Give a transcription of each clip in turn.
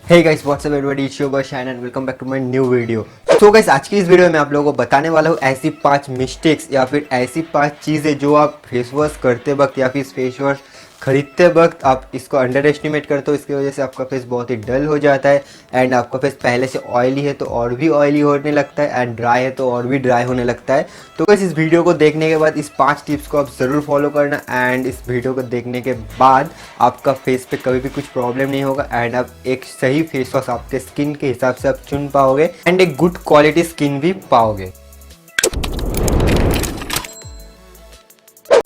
Hey guys what's up everybody, it's your boy Shayan and welcome back to my new video. तो guys आज की इस video में आप लोगों को बताने वाला हूँ ऐसी 5 मिस्टेक्स या फिर ऐसी 5 चीज़ें जो आप फेस वॉश करते वक्त या फिर फेस वॉश खरीदते वक्त आप इसको अंडर एस्टिमेट करते हो। इसकी वजह से आपका फेस बहुत ही डल हो जाता है एंड आपका फेस पहले से ऑयली है तो और भी ऑयली होने लगता है एंड ड्राई है तो और भी ड्राई होने लगता है। तो गाइस इस वीडियो को देखने के बाद इस 5 टिप्स को आप ज़रूर फॉलो करना एंड इस वीडियो को देखने के बाद आपका फेस पे कभी भी कुछ प्रॉब्लम नहीं होगा एंड आप एक सही फेस वॉश आपके स्किन के हिसाब से आप चुन पाओगे एंड एक गुड क्वालिटी स्किन भी पाओगे।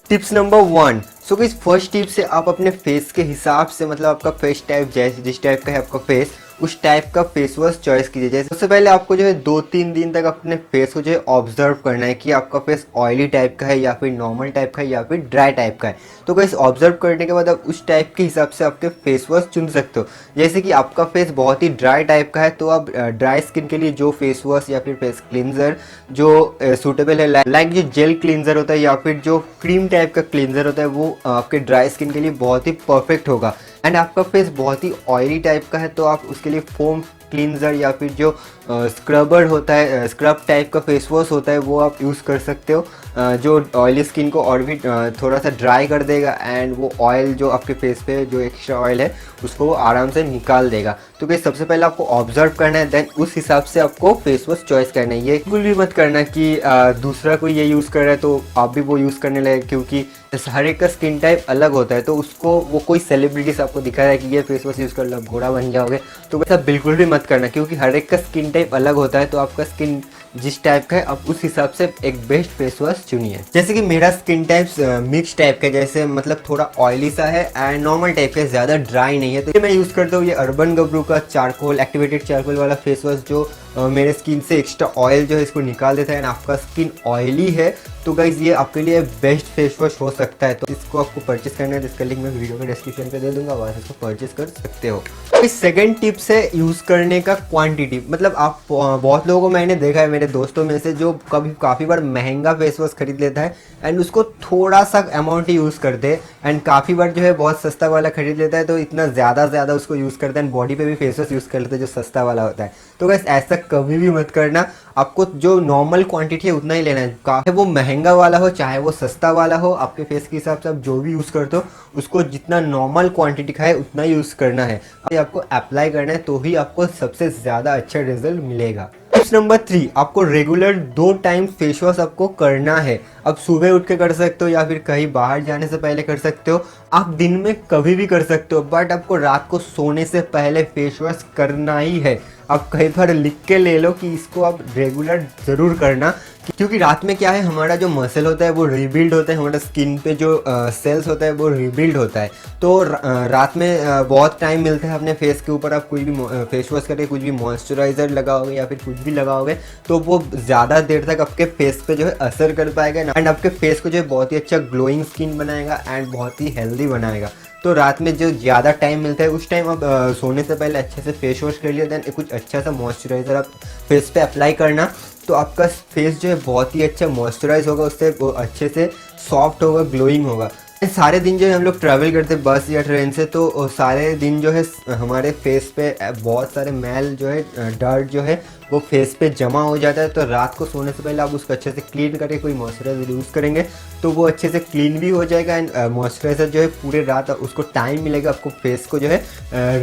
Tips number 1। सो इस फर्स्ट टिप से आप अपने फेस के हिसाब से मतलब आपका फेस टाइप जैसे जिस टाइप का है आपका फेस उस टाइप का फेस वॉश चॉइस कीजिए। जैसे सबसे पहले आपको जो है 2-3 दिन तक अपने फेस को जो है ऑब्जर्व करना है कि आपका फेस ऑयली टाइप का है या फिर नॉर्मल टाइप का है या फिर ड्राई टाइप का है। तो गाइस ऑब्जर्व करने के बाद आप उस टाइप के हिसाब से आपके फेस वॉश चुन सकते हो। जैसे कि आपका फेस बहुत ही ड्राई टाइप का है तो आप ड्राई स्किन के लिए जो फेस वॉश या फिर फेस क्लींजर जो सूटेबल है लाइक जो जेल क्लींजर होता है या फिर जो क्रीम टाइप का क्लींजर होता है वो आपके ड्राई स्किन के लिए बहुत ही परफेक्ट होगा। एंड आपका फेस बहुत ही ऑयली टाइप का है तो आप उसके लिए फोम क्लींजर या फिर जो स्क्रबर होता है स्क्रब टाइप का फेस वॉश होता है वो आप यूज़ कर सकते हो, जो ऑयली स्किन को और भी थोड़ा सा ड्राई कर देगा एंड वो ऑयल जो आपके फेस पे जो एक्स्ट्रा ऑयल है उसको वो आराम से निकाल देगा। तो गाइस सबसे पहले आपको ऑब्जर्व करना है देन उस हिसाब से आपको फेस वॉश चॉइस करना है। ये बिल्कुल भी मत करना कि दूसरा कोई ये यूज़ कर रहा है तो आप भी वो यूज़ करने लगे, क्योंकि हर एक का स्किन टाइप अलग होता है। तो उसको वो कोई सेलिब्रिटीज आपको दिखा रहा है कि ये फेस वॉश यूज़ कर लो आप घोड़ा बन जाओगे, तो वैसा बिल्कुल भी मत करना, क्योंकि हर एक का स्किन टाइप अलग होता है। तो आपका स्किन जिस टाइप का है आप उस हिसाब से एक बेस्ट फेस वॉश चुनिए। जैसे कि मेरा स्किन टाइप मिक्स टाइप का, जैसे मतलब थोड़ा ऑयली सा है एंड नॉर्मल टाइप का, ज़्यादा ड्राई नहीं है, तो मैं यूज़ करता हूँ ये अर्बन गबरू का चारकोल एक्टिवेटेड चारकोल वाला फेस वॉश जो मेरे स्किन से एक्स्ट्रा ऑयल जो है इसको निकाल देता है एंड आपका स्किन ऑयली है तो गाइज ये आपके लिए बेस्ट फेस वॉश हो सकता है। तो इसको आपको परचेस करना है, इसका लिंक मैं वीडियो के डिस्क्रिप्शन पे दे दूंगा, वहाँ से इसको परचेस कर सकते हो। इस सेकंड टिप से यूज़ करने का क्वांटिटी, मतलब आप बहुत लोगों को मैंने देखा है मेरे दोस्तों में से जो काफ़ी बार महंगा फेस वॉश खरीद लेता है एंड उसको थोड़ा सा अमाउंट ही यूज़ करते हैं एंड काफ़ी बार जो है बहुत सस्ता वाला खरीद लेता है तो इतना ज़्यादा उसको यूज़ करता है एंड बॉडी पे भी फेस वॉश यूज़ कर लेते हैं जो सस्ता वाला होता है। तो गाइस ऐसा कभी भी मत करना, आपको जो नॉर्मल क्वांटिटी है उतना ही लेना है, चाहे वो महंगा वाला हो चाहे वो सस्ता वाला हो। आपके फेस के हिसाब से आप जो भी यूज़ करते हो उसको जितना नॉर्मल क्वांटिटी का है उतना यूज़ करना है, आपको अप्लाई करना है तो ही आपको सबसे ज़्यादा अच्छा रिजल्ट मिलेगा। टिप्स नंबर 3, आपको रेगुलर 2 टाइम फेस वॉश आपको करना है। अब सुबह उठ के कर सकते हो या फिर कहीं बाहर जाने से पहले कर सकते हो, आप दिन में कभी भी कर सकते हो, बट आपको रात को सोने से पहले फेस वॉश करना ही है। आप कहीं पर लिख के ले लो कि इसको आप रेगुलर ज़रूर करना, क्योंकि रात में क्या है हमारा जो मसल होता है वो रिबिल्ड होता है, हमारा स्किन पे जो सेल्स होता है वो रिबिल्ड होता है। तो रात में बहुत टाइम मिलता है अपने फेस के ऊपर, आप कोई भी फेस वॉश करके कुछ भी मॉइस्चराइज़र लगाओगे या फिर कुछ भी लगाओगे तो वो ज़्यादा देर तक आपके फेस पे जो है असर कर पाएगा एंड आपके फेस को जो है बहुत ही अच्छा ग्लोइंग स्किन बनाएगा एंड बहुत ही हेल्दी बनाएगा। तो रात में जो ज़्यादा टाइम मिलता है उस टाइम आप सोने से पहले अच्छे से फेस वॉश कर लिया देन कुछ अच्छा सा मॉइस्चराइज़र आप फेस पे अप्लाई करना, तो आपका फेस जो है बहुत ही अच्छा मॉइस्चराइज होगा, उससे वो अच्छे से सॉफ्ट होगा, ग्लोइंग होगा। सारे दिन जो है हम लोग ट्रैवल करते हैं बस या ट्रेन से, तो सारे दिन जो है हमारे फेस पे बहुत सारे मैल जो है डर्ट जो है वो फेस पे जमा हो जाता है। तो रात को सोने से पहले आप उसको अच्छे से क्लीन करके कोई मॉइस्चराइजर यूज़ करेंगे तो वो अच्छे से क्लीन भी हो जाएगा एंड मॉइस्चराइजर जो है पूरे रात उसको टाइम मिलेगा आपको फेस को जो है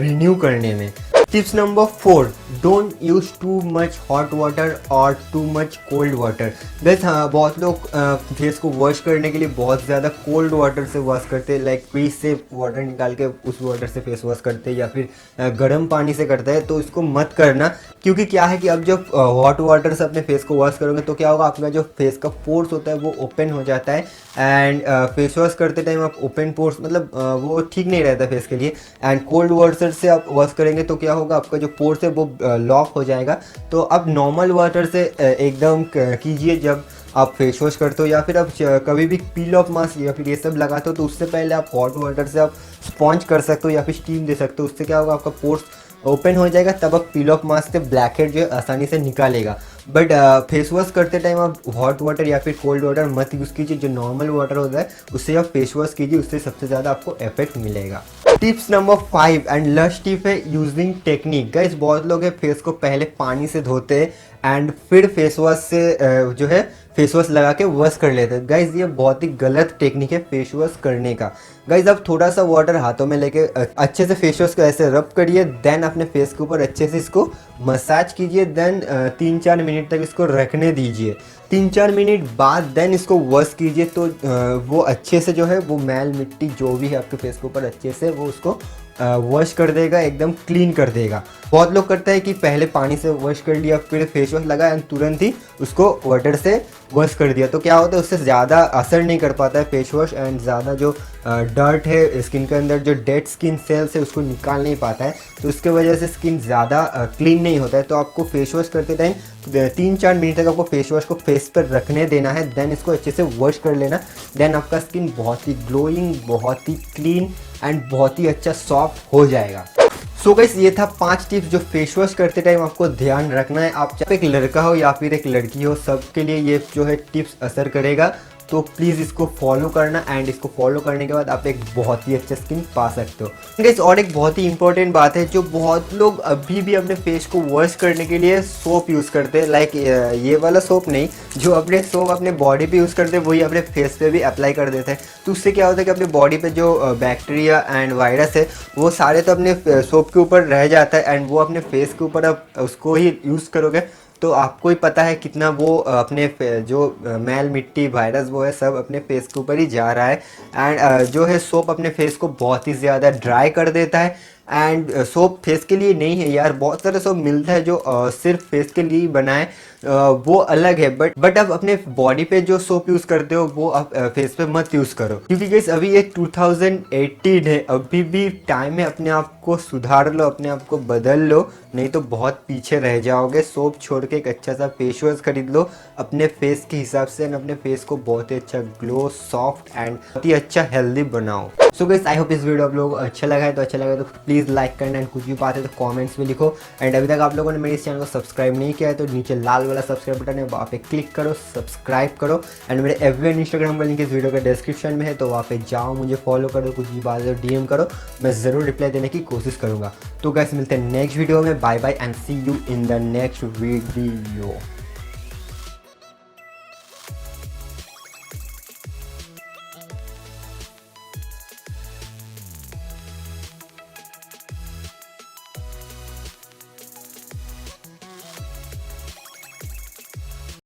रिन्यू करने में। Tips number 4, don't use too much hot water और टू मच कोल्ड वाटर। बस हाँ, बहुत लोग फेस को वॉश करने के लिए बहुत ज़्यादा कोल्ड वाटर से वॉश करते हैं, लाइक फ्रिज से वाटर निकाल के उस वाटर से फेस वॉश करते हैं या फिर गर्म पानी से करते हैं, तो इसको मत करना। क्योंकि क्या है कि अब जब हॉट वाटर से अपने फेस को वॉश करोगे तो क्या होगा, आपका जो फेस का पोर्स होता है वो ओपन हो जाता है एंड फेस वॉश करते टाइम आप ओपन पोर्स मतलब वो ठीक नहीं रहता फेस के लिए। एंड कोल्ड वाटर से आप वॉश करेंगे तो क्या होगा, आपका जो पोर्स है वो लॉक हो जाएगा। तो अब नॉर्मल वाटर से एकदम कीजिए जब आप फेस वॉश करते हो या फिर आप कभी भी पील ऑफ मास्क या फिर ये सब लगाते हो तो उससे पहले आप हॉट वाटर से आप स्पॉन्ज कर सकते हो या फिर स्टीम दे सकते हो। उससे क्या होगा, आपका पोर्स ओपन हो जाएगा, तब आप पील ऑफ मास्क से ब्लैक हेड जो है आसानी से निकालेगा। बट फेस वॉश करते टाइम आप हॉट वाटर या फिर कोल्ड वाटर मत यूज़ कीजिए, जो नॉर्मल वाटर होता है उससे आप फेस वॉश कीजिए, उससे सबसे ज़्यादा आपको इफेक्ट मिलेगा। Tips number 5 and last tip है यूजिंग टेक्निक। गाइस बहुत लोग है फेस को पहले पानी से धोते हैं एंड फिर फेस वॉश से जो है फेस वॉश लगा के वॉश कर लेते हैं। गाइस ये बहुत ही गलत टेक्निक है फेस वॉश करने का। गाइस आप थोड़ा सा वाटर हाथों में लेके अच्छे से फेस वॉश को ऐसे रब करिए, देन अपने फेस के ऊपर अच्छे से इसको मसाज कीजिए, देन 3-4 मिनट तक इसको रखने दीजिए। 3-4 मिनट बाद देन इसको वॉश कीजिए तो वो अच्छे से जो है वो मैल मिट्टी जो भी है आपके फेस के ऊपर अच्छे से वो उसको वॉश कर देगा, एकदम क्लीन कर देगा। बहुत लोग करते हैं कि पहले पानी से वॉश कर लिया फिर फेस वॉश लगा एंड तुरंत ही उसको वाटर से वॉश कर दिया, तो क्या होता है उससे ज़्यादा असर नहीं कर पाता है फेस वॉश एंड ज़्यादा जो डर्ट है स्किन के अंदर, जो डेड स्किन सेल्स है उसको निकाल नहीं पाता है, तो उसके वजह से स्किन ज़्यादा क्लीन नहीं होता है। तो आपको फेस वॉश करते टाइम 3-4 मिनट तक आपको फेस वॉश को फेस पर रखने देना है, देन इसको अच्छे से वॉश कर लेना, देन आपका स्किन बहुत ही ग्लोइंग, बहुत ही क्लीन एंड बहुत ही अच्छा सॉफ्ट हो जाएगा। सो गाइस ये था 5 टिप्स जो फेस वॉश करते टाइम आपको ध्यान रखना है। आप चाहे एक लड़का हो या फिर एक लड़की हो, सबके लिए ये जो है टिप्स असर करेगा, तो प्लीज़ इसको फॉलो करना एंड इसको फॉलो करने के बाद आप एक बहुत ही अच्छा स्किन पा सकते हो। गाइस और एक बहुत ही इंपॉर्टेंट बात है, जो बहुत लोग अभी भी अपने फेस को वॉश करने के लिए सोप यूज़ करते हैं, लाइक ये वाला सोप नहीं, जो अपने सोप अपने बॉडी पे यूज़ करते हैं वही अपने फेस पे भी अप्लाई कर देते हैं। तो उससे क्या होता है कि अपने बॉडी पे जो बैक्टीरिया एंड वायरस है वो सारे तो अपने सोप के ऊपर रह जाता है एंड वो अपने फेस के ऊपर आप उसको ही यूज़ करोगे तो आपको ही पता है कितना वो अपने जो मैल मिट्टी वायरस वो है सब अपने फेस के ऊपर ही जा रहा है। एंड जो है सोप अपने फेस को बहुत ही ज़्यादा ड्राई कर देता है एंड सोप फेस के लिए नहीं है यार, बहुत सारे सोप मिलता है जो सिर्फ फेस के लिए बना है, वो अलग है, बट आप अपने बॉडी पे जो सोप यूज़ करते हो वो आप फेस पे मत यूज़ करो, क्योंकि गाइस अभी ये 2018 है, अभी भी टाइम है, अपने आप को सुधार लो, अपने आप को बदल लो, नहीं तो बहुत पीछे रह जाओगे। सोप छोड़ के एक अच्छा सा फेस वॉश खरीद लो अपने फेस के हिसाब से एंड अपने फेस को बहुत ही अच्छा ग्लो, सॉफ्ट एंड बहुत ही अच्छा हेल्दी बनाओ। सो गाइस आई होप इस वीडियो आप लोगों को अच्छा लगा है, तो अच्छा लगा तो प्लीज़ लाइक करना एंड कुछ भी बात है तो कमेंट्स में लिखो। एंड अभी तक आप लोगों ने मेरे इस चैनल को सब्सक्राइब नहीं किया है तो नीचे लाल वाला सब्सक्राइब बटन है, वहाँ पे क्लिक करो, सब्सक्राइब करो एंड मेरे एफबी एंड इंस्टाग्राम का लिंक इस वीडियो का डिस्क्रिप्शन में है, तो वहाँ पे जाओ, मुझे फॉलो करो, कुछ भी बात है DM करो, मैं ज़रूर रिप्लाई देने की कोशिश करूँगा। तो गाइस मिलते हैं नेक्स्ट वीडियो में, bye bye and see you in the next video.